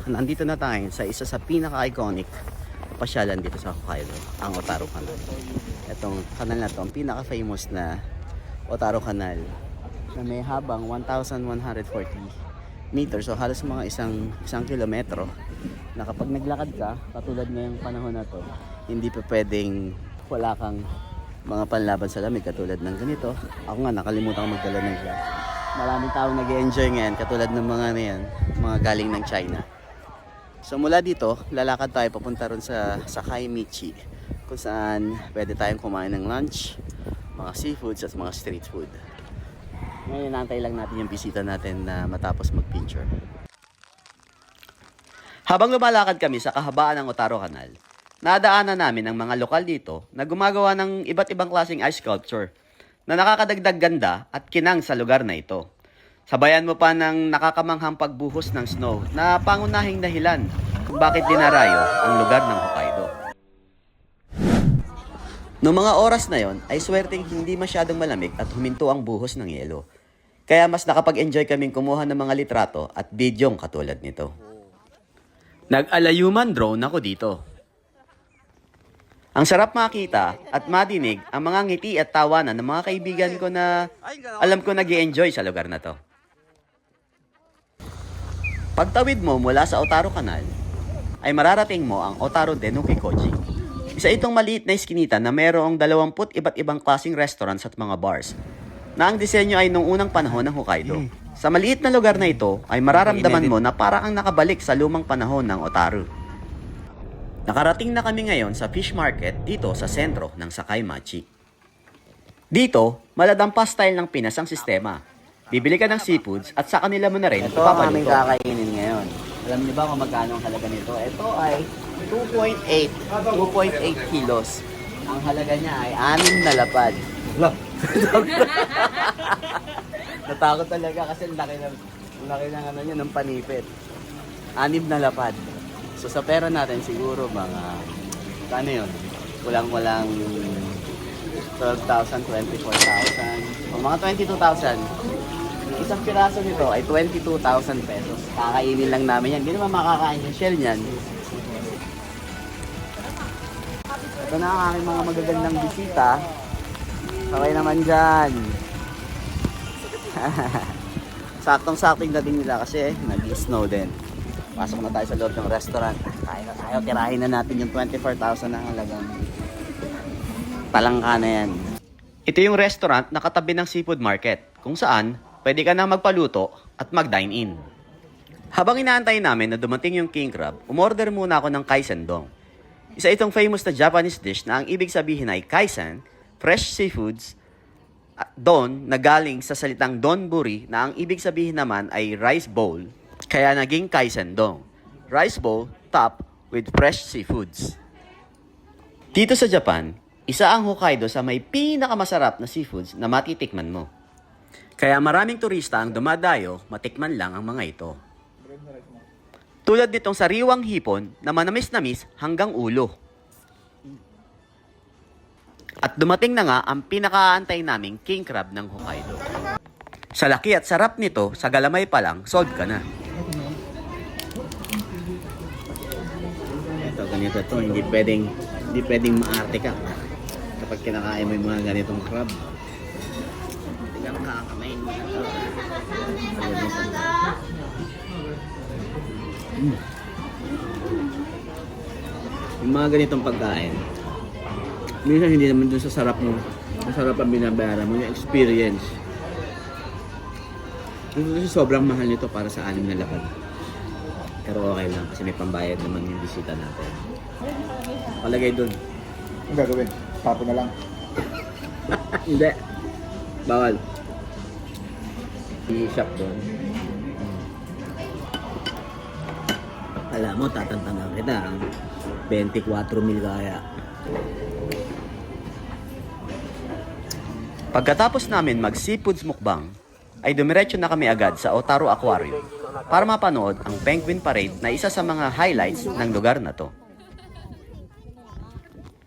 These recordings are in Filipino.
Nandito na tayo sa isa sa pinaka-iconic pasyalan dito sa Hokkaido, ang Otaru Canal. Itong kanal na to, ang pinaka-famous na Otaru Canal na may habang 1,140 meters, so halos mga isang kilometro, na kapag naglakad ka, katulad ngayong panahon na to, hindi pa pwedeng wala kang mga panlaban sa lamig katulad ng ganito. Ako nga nakalimutan ko magdala ng glass. Maraming tao nag-enjoy ngayon katulad ng mga mga galing ng China. So mula dito, lalakad tayo papunta ron sa Sakayamichi, kung saan pwede tayong kumain ng lunch, mga seafoods at mga street food. Ngayon nantay lang natin yung bisita natin na matapos mag-picture. Habang lumalakad kami sa kahabaan ng Otaru Canal, nadaanan namin ang mga lokal dito na gumagawa ng iba't ibang klaseng ice sculpture na nakakadagdag ganda at kinang sa lugar na ito. Sabayan mo pa ng nakakamanghang pagbuhos ng snow na pangunahing dahilan kung bakit dinarayo ang lugar ng Hokkaido. Noong mga oras na yon ay swerteng hindi masyadong malamig at huminto ang buhos ng yelo. Kaya mas nakapag-enjoy kaming kumuha ng mga litrato at bidyong katulad nito. Nag-alayuman drone ako dito. Ang sarap makita at madinig ang mga ngiti at tawanan ng mga kaibigan ko na alam ko nag-i-enjoy sa lugar na to. Pagtawid mo mula sa Otaru Canal, ay mararating mo ang Otaru Denukikoji. Isa itong maliit na iskinita na mayroong 20 iba't ibang klaseng restaurants at mga bars, na ang disenyo ay nung unang panahon ng Hokkaido. Sa maliit na lugar na ito ay mararamdaman mo na para kang nakabalik sa lumang panahon ng Otaru. Nakarating na kami ngayon sa fish market dito sa sentro ng Sakayamachi. Dito, maladampa style ng Pinas ang sistema. Bibili ka ng seafoods at sa kanila mo na rin ito ang ipapaluto. aming kakainin ngayon. Alam niyo ba kung magkano ang halaga nito? Ito ay 2.8 kilos. Ang halaga niya ay 6 na lapad. Natakot talaga kasi laki ng ano niya, ng panipit. 6 na lapad. So sa pera natin siguro mga ano yun? Kulang-kulang 12,000, 24,000. O mga 22,000. Isang piraso nito ay 22,000 pesos. Kakainin lang namin yan. Hindi naman makakain yung shell niyan. Ito na ang aking mga magagandang bisita. Sabay naman dyan. Saktong-sakting dating nila kasi nag-snow din. Pasok na tayo sa loob ng restaurant. Kain na tayo. Tirahin na natin yung 24,000 na halagang palangka na yan. Ito yung restaurant na katabi ng seafood market, kung saan pwede ka na magpaluto at mag-dine-in. Habang inaantay namin na dumating yung king crab, umorder muna ako ng kaisendong. Isa itong famous na Japanese dish na ang ibig sabihin ay kaisen, fresh seafoods, don na galing sa salitang donburi na ang ibig sabihin naman ay rice bowl, kaya naging kaisendong. Rice bowl topped with fresh seafoods. Dito sa Japan, isa ang Hokkaido sa may pinakamasarap na seafoods na matitikman mo. Kaya maraming turista ang dumadayo, matikman lang ang mga ito. Tulad nitong sariwang hipon na manamis-namis hanggang ulo. At dumating na nga ang pinakaantay naming king crab ng Hokkaido. Sa laki at sarap nito, sa galamay pa lang, sold ka na. Ito, ganito to. Hindi pwedeng maarte ka kapag kinakain mo yung mga ganitong crab. Tingnan kakamain mo na ito. Yung mga ganitong pagkain, minsan hindi naman dun sa sarap mo, masarap ang binabayaran mo, yung experience. Kasi sobrang mahal nito para sa 6 na lapad. Pero okay lang kasi may pambayad naman yung bisita natin. Palagay dun. Ang gagawin? Tapo na lang. Hindi. Bawal. I-shop doon. Alam mo, tatantanan kita. 24,000 kaya. Pagkatapos namin mag-seafoods mukbang, ay dumiretso na kami agad sa Otaru Aquarium para mapanood ang Penguin Parade na isa sa mga highlights ng lugar na to.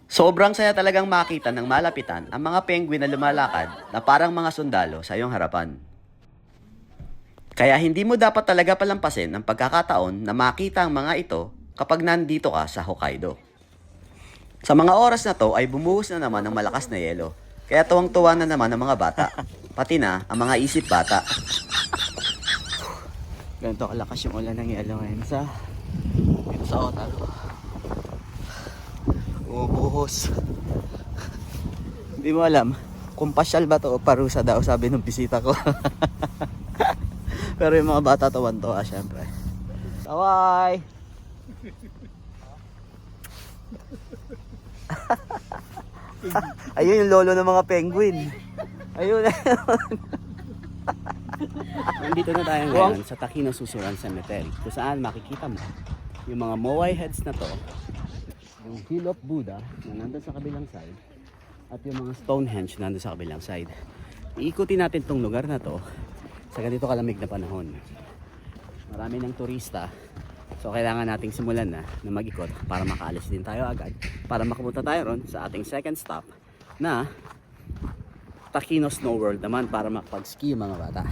Sobrang saya talagang makita ng malapitan ang mga penguin na lumalakad na parang mga sundalo sa iyong harapan. Kaya hindi mo dapat talaga palampasin ang pagkakataon na makita ang mga ito kapag nandito ka sa Hokkaido. Sa mga oras na to ay bumuhos na naman ng malakas na yelo. Kaya tuwang-tuwa na naman ang mga bata. Pati na ang mga isip bata. Ganito kalakas yung ulan ng yelo ngayon sa Otaru. Umubuhos. Hindi mo alam kung pasyal ba to o parusa daw, sabi ng bisita ko. Pero yung mga bata tawan-tuwa syempre. Kawai! Ayun yung lolo ng mga penguin. Ayun. Nandito na tayo ngayon sa Takino Susuran Cemetery, kung saan makikita mo yung mga moai heads na to, yung Hill of Buddha na nandun sa kabilang side, at yung mga Stonehenge na nandun sa kabilang side. Iikutin natin tong lugar na to sa ganito kalamig na panahon. Marami ng turista, so kailangan nating simulan na mag-ikot para makaalis din tayo agad, para makapunta tayo ron sa ating second stop na Takino Snow World naman, para makapag-ski mga bata.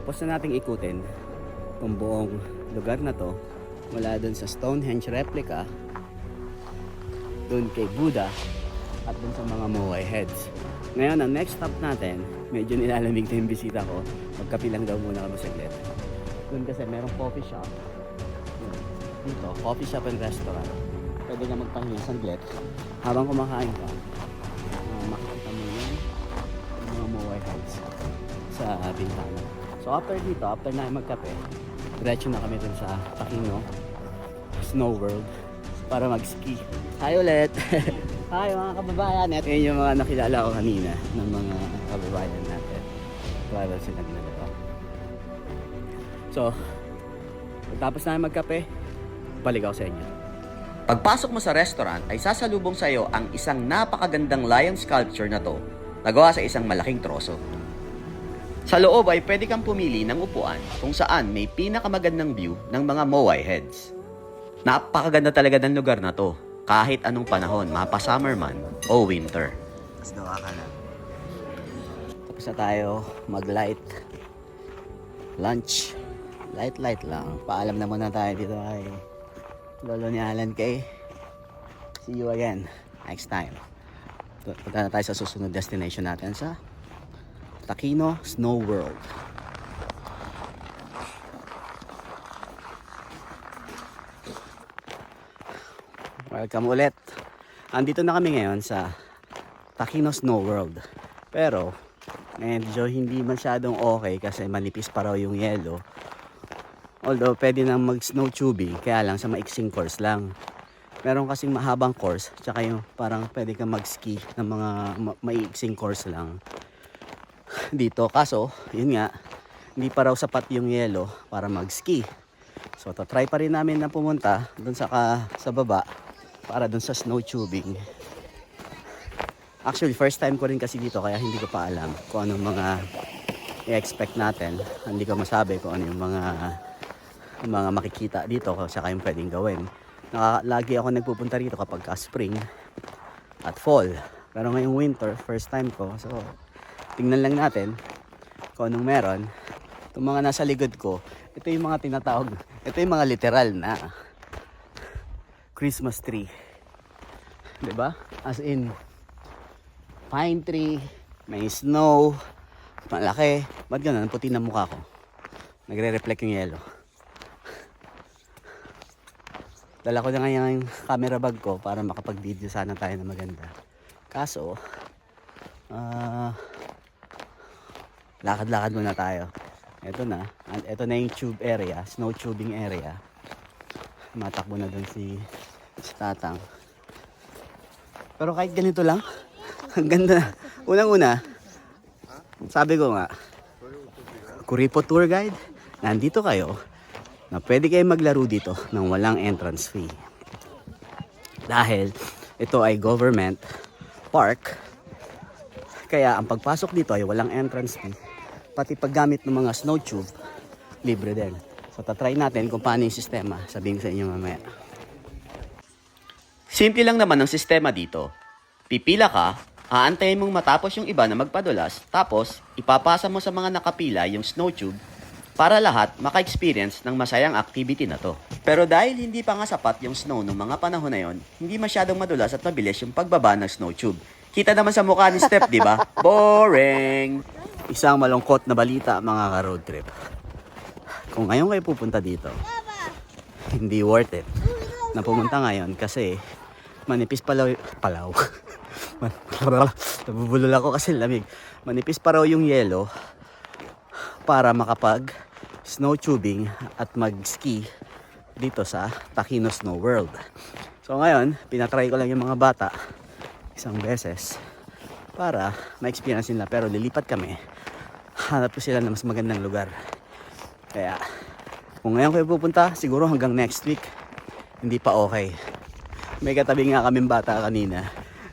Tapos na nating ikutin itong buong lugar na to, mula dun sa Stonehenge replica, dun kay Buddha, at dun sa mga moai heads. Ngayon, ang next stop natin, medyo nilalamig na yung bisita ko. Magkape lang daw muna kami saglit. Dun kasi merong coffee shop. Dito, coffee shop and restaurant. Pwede ka magpahinga saglit. Habang kumakain ka, makikita mo yung mga moai heads sa bintana. So after dito, after na magkape, diretso na kami dun sa Takino Snow World para mag-ski. Hi ulit! Hi mga kababayan! Ito yung mga nakilala ko kanina ng mga kababayan natin. Travel sila ginagawa. So, pagtapos na magkape, balik ako sa inyo. Pagpasok mo sa restaurant ay sasalubong sa iyo ang isang napakagandang lion sculpture na to, nagawa sa isang malaking troso. Sa loob ay pwede kang pumili ng upuan kung saan may pinakamagandang view ng mga moai heads. Napakaganda talaga ng lugar na to, kahit anong panahon, mapa-summer man o winter. Mas dawa ka na. Tapos na tayo mag-light lunch. Light lang. Paalam na muna tayo dito kay lolo ni Alan Kay. See you again next time. Punta na tayo sa susunod destination natin sa Takino Snow World. Welcome ulit. Andito na kami ngayon sa Takino Snow World. Pero medyo hindi masyadong okay kasi manipis pa raw yung yelo. Although pwede nang mag snow tubing, kaya lang sa maiksing course lang. Meron kasing mahabang course, tsaka yung parang pwede kang mag-ski ng mga maiksing course lang dito. Kaso, yun nga, hindi pa raw sapat yung yelo para mag-ski. So, try pa rin namin na pumunta dun sa baba para dun sa snow tubing. Actually, first time ko rin kasi dito kaya hindi ko pa alam kung anong mga i-expect natin. Hindi ko masabi kung ano yung mga makikita dito saka yung pwedeng gawin. Lagi ako nagpupunta rito kapag spring at fall. Pero ngayong winter, first time ko. So, tingnan lang natin kung anong meron. Itong mga nasa likod ko, ito yung mga tinatawag, ito yung mga literal na Christmas tree. 'Di ba? As in, pine tree, may snow, malaki. Ba't ganun? Ang puti ng mukha ko. Nagre-reflect yung yelo. Dala ko na ngayon yung camera bag ko para makapag-video sana tayo na maganda. Kaso, lakad-lakad muna tayo. Ito na yung tube area, snow tubing area. Matakbo na dun si Tatang. Pero kahit ganito lang, ang ganda. Unang-una, sabi ko nga, Kuripo Tour Guide, nandito kayo na pwede kayo maglaro dito ng walang entrance fee. Dahil ito ay government park, kaya ang pagpasok dito ay walang entrance fee. Pati paggamit ng mga snow tube, libre din. So tatry natin kung paano yung sistema. Sabihin ko sa inyo mamaya. Simple lang naman ang sistema dito. Pipila ka, aantayin mong matapos yung iba na magpadulas, tapos ipapasa mo sa mga nakapila yung snow tube para lahat maka-experience ng masayang activity na to. Pero dahil hindi pa nga sapat yung snow noong mga panahon na yon, hindi masyadong madulas at mabilis yung pagbaba ng snow tube. Kita naman sa mukha ni Steph, di ba? Boring! Isang malungkot na balita mga ka-road trip. Kung ngayon kayo pupunta dito, hindi worth it na pumunta ngayon kasi manipis palaw. Nabubulol ako kasi lamig. Manipis pa raw yung yelo para makapag snow tubing at mag-ski dito sa Takino Snow World. So ngayon, pinatry ko lang yung mga bata isang beses para ma-experience nila, pero lilipat kami. Hanap ko sila na mas magandang lugar. Kaya kung ngayon kayo pupunta, siguro hanggang next week hindi pa okay. May katabi nga kaming bata kanina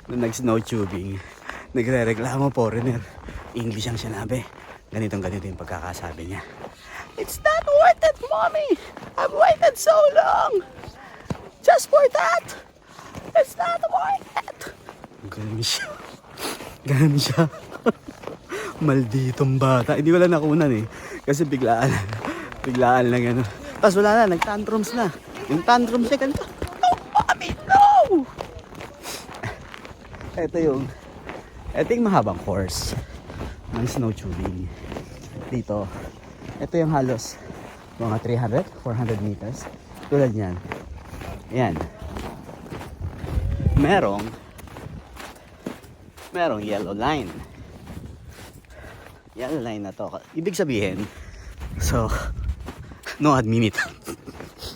na nag-snow tubing. Nagre-reklamo, foreigner. English ang sinabi. Ganito yung pagkakasabi niya. It's not worth it, mommy! I've waited so long! Just for that! It's not worth it! Ganun siya. Malditong bata. Hindi ko lang nakunan eh. Kasi biglaan lang yan. Tapos wala na, nag-tantrums na. Yung tantrums niya ganito. No, mommy, no! Ito yung mahabang course ng snow tubing. Dito, ito yung halos mga 400 meters. Tulad yan. Yan. Merong yellow line. Yellow line na to. Ibig sabihin, so, no admit.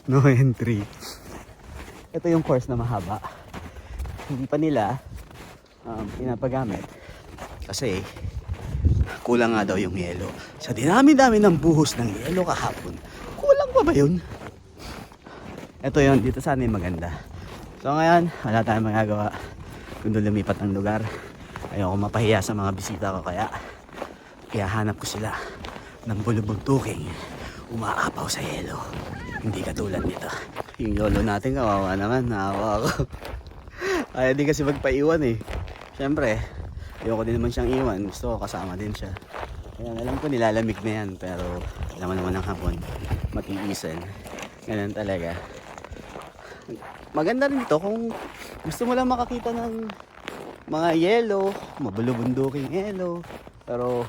No entry. Ito yung course na mahaba. Hindi pa nila pinapagamit kasi kulang nga daw yung yelo. Sa dinami-dami ng buhos ng yelo kahapon, kulang pa ba yun? Ito yun, dito sana yung maganda. So ngayon, wala tayong magagawa kundi lumipat ng lugar. Ayoko mapahiya sa mga bisita ko, kaya hanap ko sila ng bulubuntuking umaapaw sa yelo. Hindi katulad nito. Yung yolo natin, kawawa naman, naawa ako. Ay, di kasi magpaiwan eh. Siyempre, ayoko din naman siyang iwan. Gusto ko kasama din siya. Kaya alam ko nilalamig na yan, pero alam mo naman ng hapon, matiisan. Ganun talaga. Maganda rin ito kung gusto mo lang makakita ng mga yelo, mabulubunduking yelo. Pero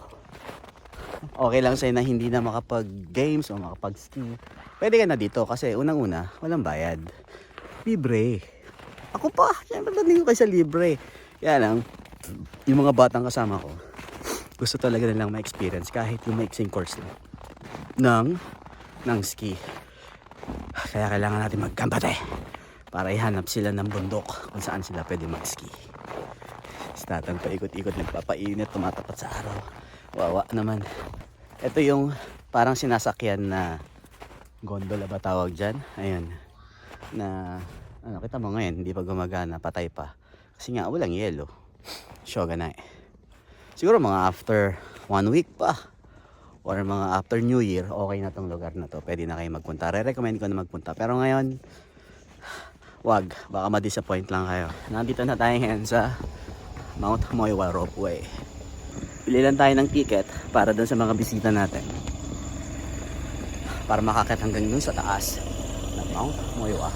okay lang sa'yo na hindi na makapag-games o makapag-ski. Pwede ka na dito kasi unang-una, walang bayad. Libre. Ako pa, siyempre dating ko kayo sa libre. Kaya lang, yung mga batang kasama ko, gusto talaga nilang ma-experience kahit yung maiksing course lang ng ski. Kaya kailangan natin magkambate para ihanap sila ng bundok kung saan sila pwede mag-ski. Tatang paikot-ikot, nagpapainit, tumatapat sa araw. Wawa naman. Ito yung parang sinasakyan na gondola ba tawag dyan? Ayun. Na, ano, kita mo ngayon, hindi pa gumagana, patay pa. Kasi nga, walang yelo. Shogunai. Siguro mga after 1 week pa. Or mga after New Year, okay na tong lugar na to. Pwede na kayo magpunta. Re-recommend ko na magpunta. Pero ngayon, wag. Baka ma-disappoint lang kayo. Nandito na tayo ngayon sa Mount Moiwa Ropeway. Pili lang tayo ng ticket para doon sa mga bisita natin. Para makakit hanggang doon sa taas ng Mount Moiwa.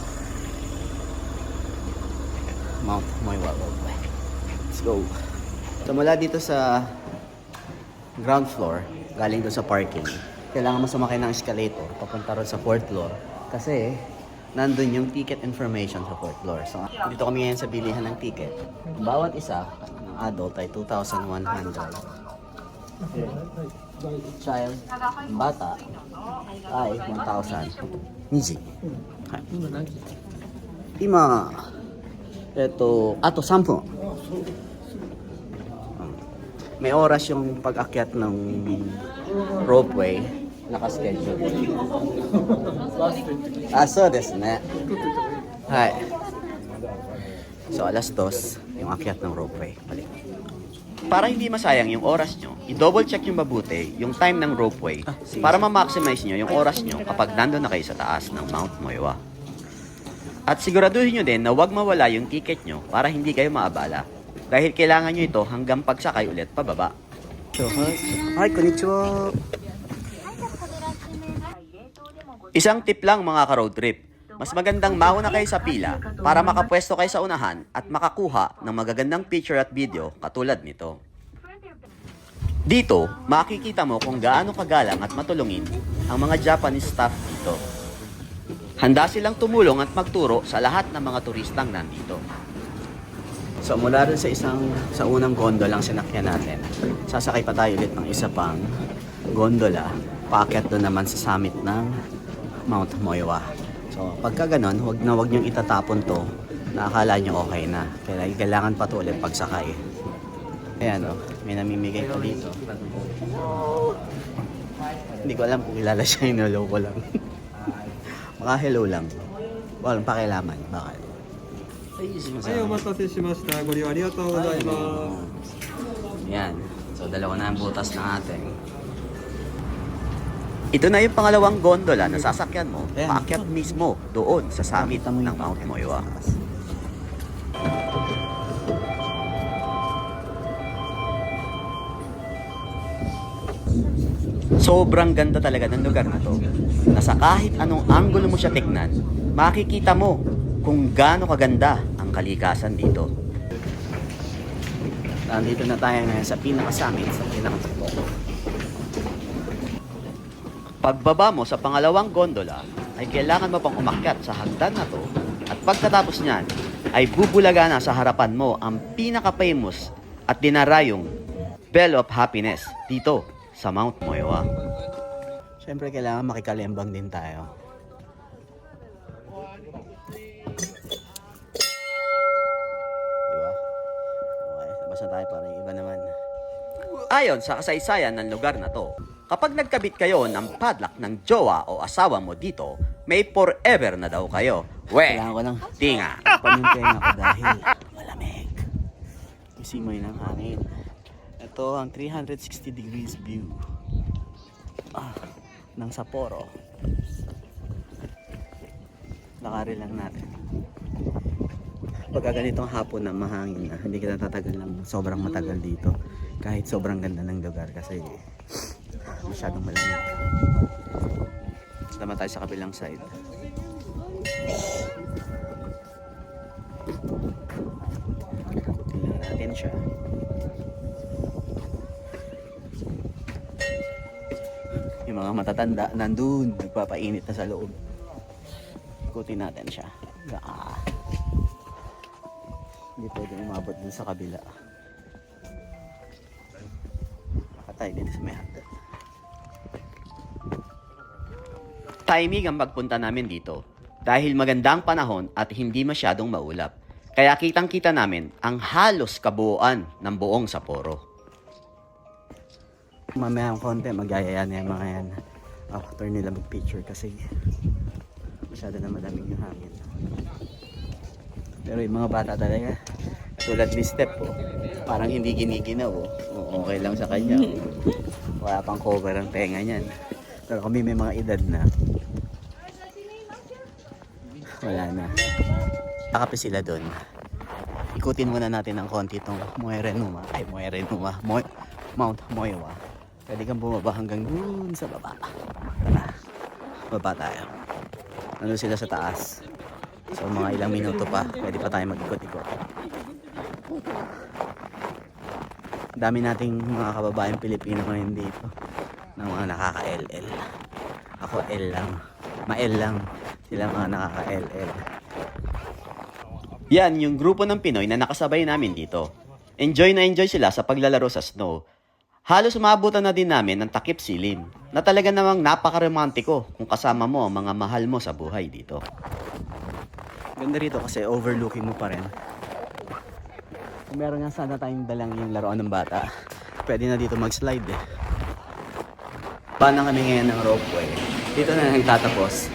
Mount Moiwa Ropeway. Let's go. So mula dito sa ground floor, galing doon sa parking, kailangan mo sumakay ng escalator papunta ron sa 4th floor kasi nandun yung ticket information sa 4th floor. So dito kami ngayon sa bilihan ng ticket. Bawat isa ng adult ay 2,100. Child, bata, ay 1,000. Easy. Ima, ato 3分. May oras yung pag-akyat ng ropeway, naka-schedule. So desu ne. Hai. So alas 2 yung akyat ng ropeway. Balik. Para hindi masayang yung oras nyo, i-double check yung mabuti yung time ng ropeway para ma-maximize nyo yung oras nyo kapag nandun na kayo sa taas ng Mount Moiwa. At siguraduhin nyo din na huwag mawala yung ticket nyo para hindi kayo maabala. Dahil kailangan nyo ito hanggang pagsakay ulit pababa. So, hi, konnichiwa. Isang tip lang mga ka-road trip. Mas magandang mauna kayo sa pila para makapwesto kayo sa unahan at makakuha ng magagandang picture at video katulad nito. Dito, makikita mo kung gaano kagalang at matulungin ang mga Japanese staff dito. Handa silang tumulong at magturo sa lahat ng mga turistang nandito. So mula rin sa unang gondola lang sinakyan natin, sasakay pa tayo ulit ng isa pang gondola, paakyat doon naman sa summit ng Mount Moiwa. So pagka ganon, wag niyong itatapon to, nakakala nyo okay na. Kailangan pa to ulit pagsakay. Ayan o, may namimigay pa dito. Hindi ko alam kung kilala siya, inulaw ko lang. Maka hello lang. Walang pakialaman, bakit? はい、お待たせしました。ご利用ありがとうございます。 Yan. So, dalawa na ang butas ng ating. Ito na yung pangalawang gondola na sasakyan mo, paakyat mismo doon sa summit ng Mount Moiwa. Sobrang ganda talaga ng lugar na to. Na sa kahit anong anggulo mo siya tignan, makikita mo kung gaano kaganda ang kalikasan dito. Nandito na tayo ngayon sa pinaka-summit, sa pinaka-top. Pagbaba mo sa pangalawang gondola, ay kailangan mo pang umakyat sa hagdan na to at pagkatapos niyan, ay bubulaga na sa harapan mo ang pinaka-famous at dinarayong Bell of Happiness dito sa Mount Moiwa. Siyempre kailangan makikalembang din tayo. Basta tayo para iba naman. Ayon sa kasaysayan ng lugar na to, kapag nagkabit kayo ng padlock ng jowa o asawa mo dito, may forever na daw kayo. Kailangan ko ng tinga. Panuntenga ko dahil malamig. Simoy ng hangin. Ito ang 360 degrees view ng Sapporo. Lakari lang natin. Pagka ganitong hapon na mahangin na, hindi kita tatagal ng sobrang matagal dito. Kahit sobrang ganda ng lugar kasi masyadong malamig. Sama tayo sa kabilang side. Tingnan natin siya. Yung mga matatanda nandun, nagpapainit na sa loob. Ikutin natin siya. Hindi pwede umabot dun sa kabila. Patay din sa may hagdan. Timing ang pagpunta namin dito dahil magandang panahon at hindi masyadong maulap. Kaya kitang-kita namin ang halos kabuuan ng buong Sapporo. Mamaya ang konti, magyayaya na yung mga yan. After nila mag-picture kasi masyado na malamig yung hangin. Pero yung mga bata talaga, tulad ni Step, parang hindi giniginaw. Okay lang sa kanya. Wala pang cover ang tenga niyan. Pero kami may mga edad na, wala na. Nakape sila doon. Ikutin muna natin ng konti itong Mount Moiwa. Pwede kang bumaba hanggang dun sa baba. Tara, baba tayo. Nandun sila sa taas. So mga ilang minuto pa, pwede pa tayo mag-ikot-ikot. Dami nating mga kababayang Pilipino ngayon dito na mga nakaka-LL. Ako L lang. Ma-L lang. Sila mga nakaka-LL. Yan yung grupo ng Pinoy na nakasabay namin dito. Enjoy na enjoy sila sa paglalaro sa snow. Halos umabutan na din namin ng takip silim na talaga namang napaka-romantiko kung kasama mo ang mga mahal mo sa buhay dito. Ganda rito kasi overlooking mo pa rin. Kung meron nga sana tayong dalang yung laruan ng bata, pwede na dito mag-slide eh. Paano kami ngayon ng ropeway? Dito na nagtatapos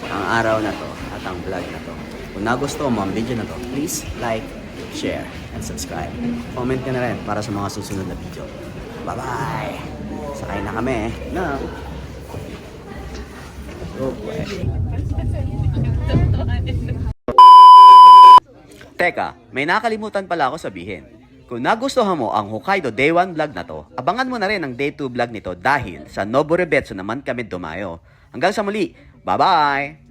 ang araw na to at ang vlog na to. Kung nagustuhan mo ang video na to, please like, share, and subscribe. Comment ka na rin para sa mga susunod na video. Bye-bye! Sakay na kami ng ropeway. Teka, may nakalimutan pala ako sabihin. Kung nagustuhan mo ang Hokkaido Day 1 vlog na to, abangan mo na rin ang Day 2 vlog nito dahil sa Noboribetsu naman kami dumayo. Hanggang sa muli, bye-bye!